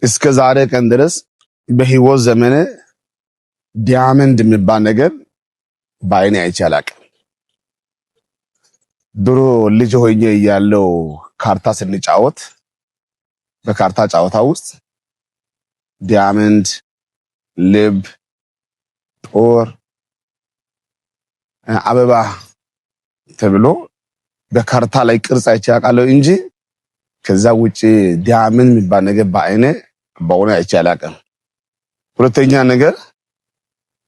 እስከ ዛሬ ቀን ድረስ በህይወት ዘመኔ ዲያመንድ የሚባል ነገር በአይኔ አይቼ አላቅም። ድሮ ልጅ ሆኜ እያለሁ ካርታ ስንጫወት በካርታ ጨዋታ ውስጥ ዲያመንድ፣ ልብ፣ ጦር፣ አበባ ተብሎ በካርታ ላይ ቅርጽ አይቼ አውቃለሁ እንጂ ከዛ ውጪ ዲያመንድ የሚባል ነገር በአይኔ በእውነት አይቼ አላቅም። ሁለተኛ ነገር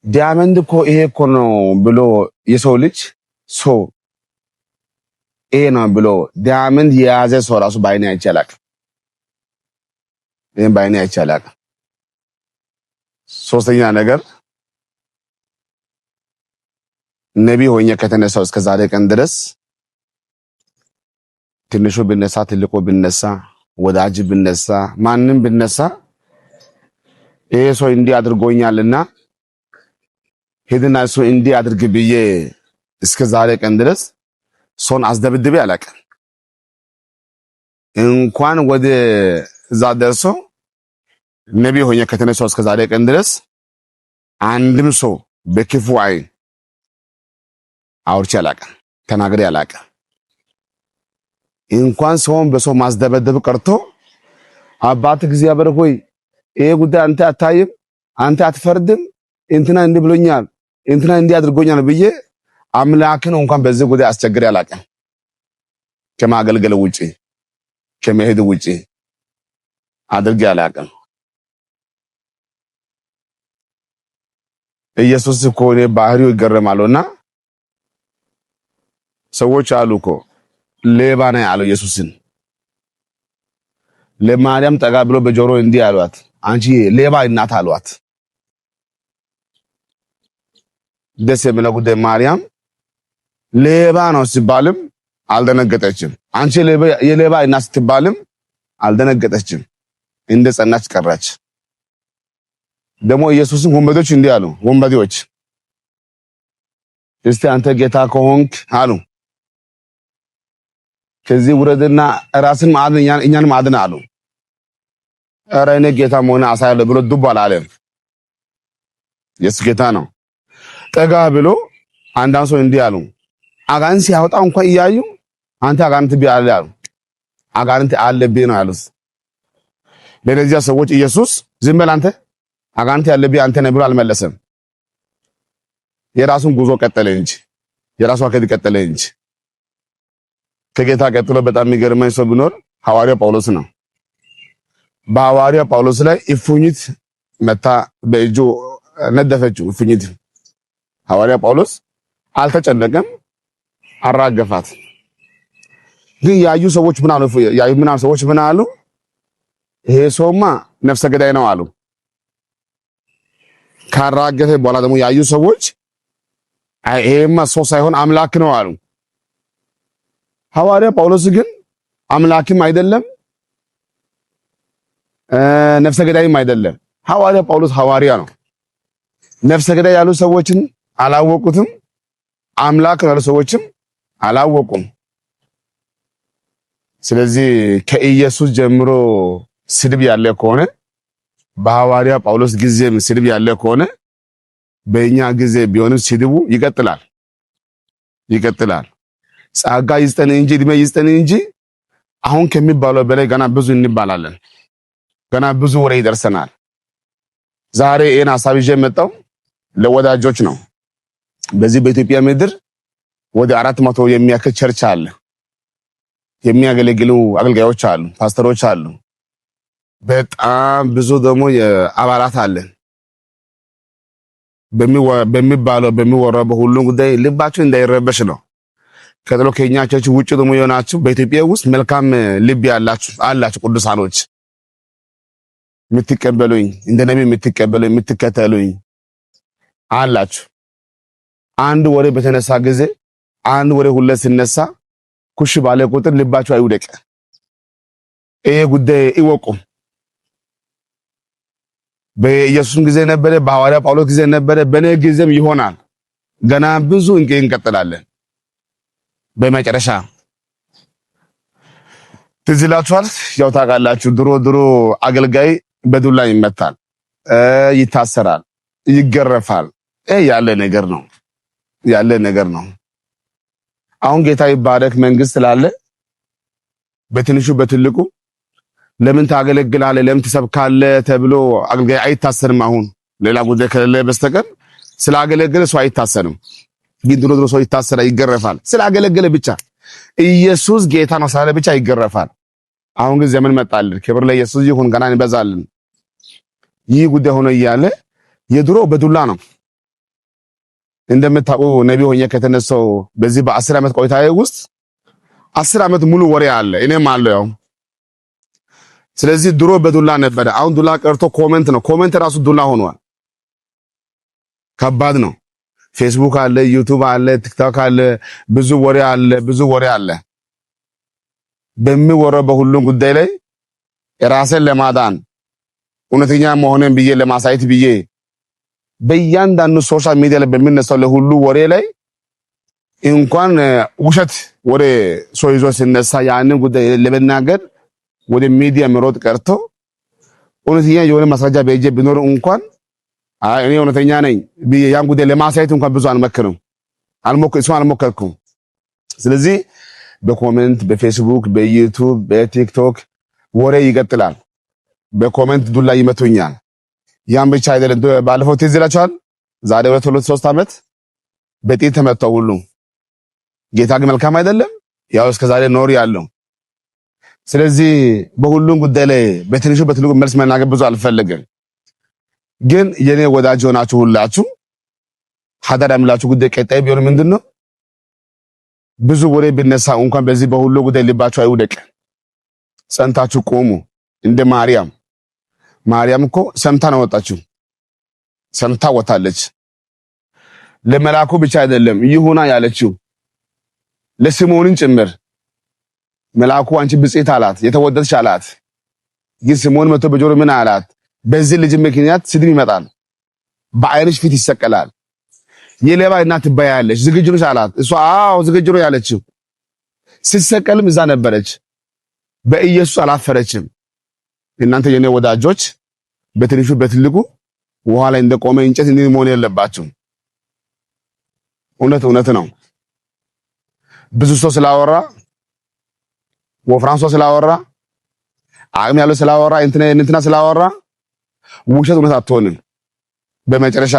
ዲያመንድ እኮ ይሄ እኮ ነው ብሎ የሰው ልጅ ሰው ይሄ ነው ብሎ ዲያመንድ የያዘ ሰው ራሱ በአይኔ አይቼ አላቅም። ይሄን በአይኔ አይቼ አላቅም። ሶስተኛ ነገር ነብይ ሆኜ ከተነሳው እስከ ዛሬ ቀን ድረስ ትንሹ ብነሳ ትልቁ ብነሳ ወዳጅ ብነሳ ማንንም ብነሳ ይሄ ሰው እንዲህ አድርጎኛልና ሄድና እሱ እንዲህ አድርግ ብዬ እስከ ዛሬ ቀን ድረስ ሰውን አስደብድቤ አላውቅም። እንኳን ወደ እዛ ደርሶ ነብይ ሆኜ ከተነሳው እስከ ዛሬ ቀን ድረስ አንድም ሰው በክፉ አይን አውርቼ አላውቅም፣ ተናግሬ አላውቅም። እንኳን ሰውን በሰው ማስደበደብ ቀርቶ አባት እግዚአብሔር ሆይ ይሄ ጉዳይ አንተ አታይም፣ አንተ አትፈርድም፣ እንትና እንዲህ ብሎኛል፣ እንትና እንዲህ አድርጎኛል ብዬ አምላክን እንኳን በዚህ ጉዳይ አስቸግሬ አላውቅም። ከማገልገል ውጪ ከመሄድ ውጪ አድርጌ አላውቅም። ኢየሱስ እኮ እኔ ባህሪው ይገረማሉና ሰዎች አሉ እኮ ሌባ ነው ያለው ኢየሱስን። ለማርያም ጠጋ ብሎ በጆሮ እንዲህ አሏት፣ አንቺ ሌባ እናት አሏት። ደስ የሚለው ጉዳይ ማርያም ሌባ ነው ሲባልም አልደነገጠችም። አንቺ የሌባ እናት ስትባልም አልደነገጠችም። እንደ ጸናች ቀረች። ደግሞ ኢየሱስን ወንበዴዎች እንዲህ አሉ፣ ወንበዴዎች እስቲ አንተ ጌታ ከሆንክ አሉ ከዚህ ውረድና ራስን ማድን እኛን ማድን አሉ። ኧረ እኔ ጌታ መሆን አሳያለሁ ብሎ ዱብ አላለም። ኢየሱስ ጌታ ነው። ጠጋ ብሎ አንዳንድ ሰው እንዲህ አሉ፣ አጋንንት ሲያወጣ እንኳን እያዩ አንተ አጋንንት ቢያለ አሉ። አጋንንት አለብህ ነው ያሉት። ለነዚያ ሰዎች ኢየሱስ ዝም በል አንተ አጋንንት ያለብህ አንተ ነህ ብሎ አልመለሰም። የራሱን ጉዞ ቀጠለ እንጂ የራሱ አካሄድ ቀጠለ እንጂ። ከጌታ ቀጥሎ በጣም የሚገርመኝ ሰው ቢኖር ሐዋርያው ጳውሎስ ነው። በሐዋርያው ጳውሎስ ላይ እፉኝት መታ በእጁ ነደፈችው። እፉኝት ሐዋርያው ጳውሎስ አልተጨነቀም፣ አራገፋት። ግን ያዩ ሰዎች ምን አሉ? ይሄ ሰውማ ነፍሰ ገዳይ ነው አሉ። ካራገፈ በኋላ ደግሞ ያዩ ሰዎች ይሄማ ሰው ሳይሆን አምላክ ነው አሉ። ሐዋርያ ጳውሎስ ግን አምላክም አይደለም ነፍሰ ገዳይም አይደለም። ሐዋርያ ጳውሎስ ሐዋርያ ነው። ነፍሰ ገዳይ ያሉ ሰዎችን አላወቁትም፣ አምላክ ያሉ ሰዎችም አላወቁም። ስለዚህ ከኢየሱስ ጀምሮ ስድብ ያለ ከሆነ በሐዋርያ ጳውሎስ ጊዜም ስድብ ያለ ከሆነ በእኛ ጊዜ ቢሆንም ስድቡ ይቀጥላል። ጸጋ ይስጠን እንጂ እድሜ ይስጠን እንጂ አሁን ከሚባለው በላይ ገና ብዙ እንባላለን። ገና ብዙ ወሬ ይደርሰናል። ዛሬ ይሄን ሐሳብ ይዤ መጣው ለወዳጆች ነው። በዚህ በኢትዮጵያ ምድር ወደ 400 የሚያክል ቸርች አለ። የሚያገለግሉ አገልጋዮች አሉ፣ ፓስተሮች አሉ። በጣም ብዙ ደግሞ አባላት አለን። በሚወራው በሁሉም ጉዳይ ልባችሁ እንዳይረበሽ ነው። ከጥሎ ከኛ ቸርች ውጭ ደግሞ የሆናችሁ በኢትዮጵያ ውስጥ መልካም ልብ አላችሁ ቅዱሳኖች የምትቀበሉኝ እንደ ነብይ የምትቀበሉኝ የምትከተሉኝ አላችሁ። አንድ ወሬ በተነሳ ጊዜ አንድ ወሬ ሁሌ ሲነሳ ኩሽ ባለ ቁጥር ልባችሁ አይውደቅ። ይሄ ጉዳይ ይወቁ። በኢየሱስም ጊዜ ነበረ፣ በሐዋርያ ጳውሎስ ጊዜ ነበረ፣ በኔ ጊዜም ይሆናል። ገና ብዙ እንቀጥላለን። በመጨረሻ ትዝ ይላችኋል፣ ያው ታውቃላችሁ፣ ድሮ አገልጋይ በዱላ ይመታል፣ ይታሰራል፣ ይገረፋል። ያለ ነገር ነው። አሁን ጌታ ይባረክ መንግስት ስላለ በትንሹ በትልቁ ለምን ታገለግላለህ ለምን ትሰብካለህ ተብሎ አገልጋይ አይታሰርም። አሁን ሌላ ጉዳይ ከሌለ በስተቀር ስላገለገለ ሰው አይታሰርም። ግን ድሮ ሰው ይታሰራል፣ ይገረፋል ስላገለገለ ብቻ። ኢየሱስ ጌታ ነው ስላለ ብቻ ይገረፋል። አሁን ግን ዘመን መጣልን። ክብር ለኢየሱስ ይሁን። ገና እንበዛለን። ይህ ጉዳይ ሆኖ እያለ የድሮ በዱላ ነው። እንደምታውቁ ነብይ ሆኜ ከተነሳው በዚህ በ10 ዓመት ቆይታዬ ውስጥ 10 ዓመት ሙሉ ወሬ አለ፣ እኔም አለው። ስለዚህ ድሮ በዱላ ነበረ። አሁን ዱላ ቀርቶ ኮሜንት ነው። ኮሜንት ራሱ ዱላ ሆኗል። ከባድ ነው። ፌስቡክ አለ፣ ዩቲዩብ አለ፣ ቲክቶክ አለ፣ ብዙ ወሬ አለ። በሚወራው በሁሉም ጉዳይ ላይ ራስን ለማዳን እውነተኛ መሆንን ብዬ ለማሳየት ብዬ በእያንዳንዱ ሶሻል ሚዲያ ላይ በሚነሳው ለሁሉ ወሬ ላይ እንኳን ውሸት ወሬ ሰው ይዞ ሲነሳ ያንን ጉዳይ ለመናገር ወደ ሚዲያ መሮጥ ቀርቶ እውነተኛ የሆነ ማስረጃ በእጄ ቢኖር እንኳን እኔ እውነተኛ ነኝ ብዬ ያን ጉዳይ ለማሳየት እንኳን ብዙ አልሞከርኩም። ስለዚህ በኮሜንት በፌስቡክ በዩቲዩብ በቲክቶክ ወሬ ይቀጥላል። በኮሜንት ዱላ ይመቱኛል። ያን ብቻ አይደለም። ባለፈው ትዝ ይላችኋል። ዛሬ 2-3 ዓመት በጥይት ተመተው ሁሉ። ጌታ ግን መልካም አይደለም? ያው እስከ ዛሬ ኖር ያለው። ስለዚህ በሁሉም ጉዳይ ላይ በትንሹ በትልቁ መልስ መናገር ብዙ አልፈልግም። ግን የኔ ወዳጅ ሆናችሁ ሁላችሁ ሀዳር ያምላችሁ ጉዳይ ቀጣይ ቢሆን ምንድነው? ብዙ ወሬ ቢነሳ እንኳን በዚህ በሁሉ ጉዳይ ልባችሁ አይውደቅ። ጸንታችሁ ቆሙ። እንደ ማርያም እኮ ሰምታ ነው ወጣችሁ። ሰምታ ወጣለች። ለመላኩ ብቻ አይደለም ይሁና ያለችው ለስምዖንን ጭምር። መላኩ አንቺ ብጽዕት አላት፣ የተወደድሽ አላት። ግን ስምዖን መጥቶ በጆሮ ምን አላት? በዚህ ልጅ ምክንያት ስድብ ይመጣል፣ በዓይንሽ ፊት ይሰቀላል፣ የሌባ እናት ትባያለሽ፣ ዝግጁ ነሽ አላት። እሷ አዎ ዝግጁ ነው ያለችው። ስትሰቀልም እዛ ነበረች። በኢየሱስ አላፈረችም። እናንተ የኔ ወዳጆች በትንሹ በትልቁ ውሃ ላይ እንደቆመ እንጨት እንዲህ መሆን የለባችሁም። እውነት ነው። ብዙ ሰው ስላወራ፣ ወፍራም ሰው ስላወራ፣ አቅም ያለው ስላወራ፣ እንትና ስላወራ ውሸት እውነት አትሆንም። በመጨረሻ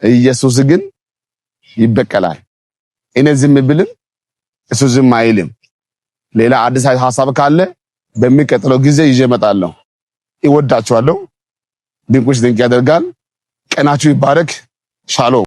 ኢየሱስ ግን ይበቀላል። እኔ ዝም ብልም እሱ ዝም አይልም። ሌላ አዲስ ሐሳብ ካለ በሚቀጥለው ጊዜ ይዤ እመጣለሁ። ይወዳችኋለሁ። ድንቁሽ ድንቅ ያደርጋል። ቀናችሁ ይባረክ። ሻሎም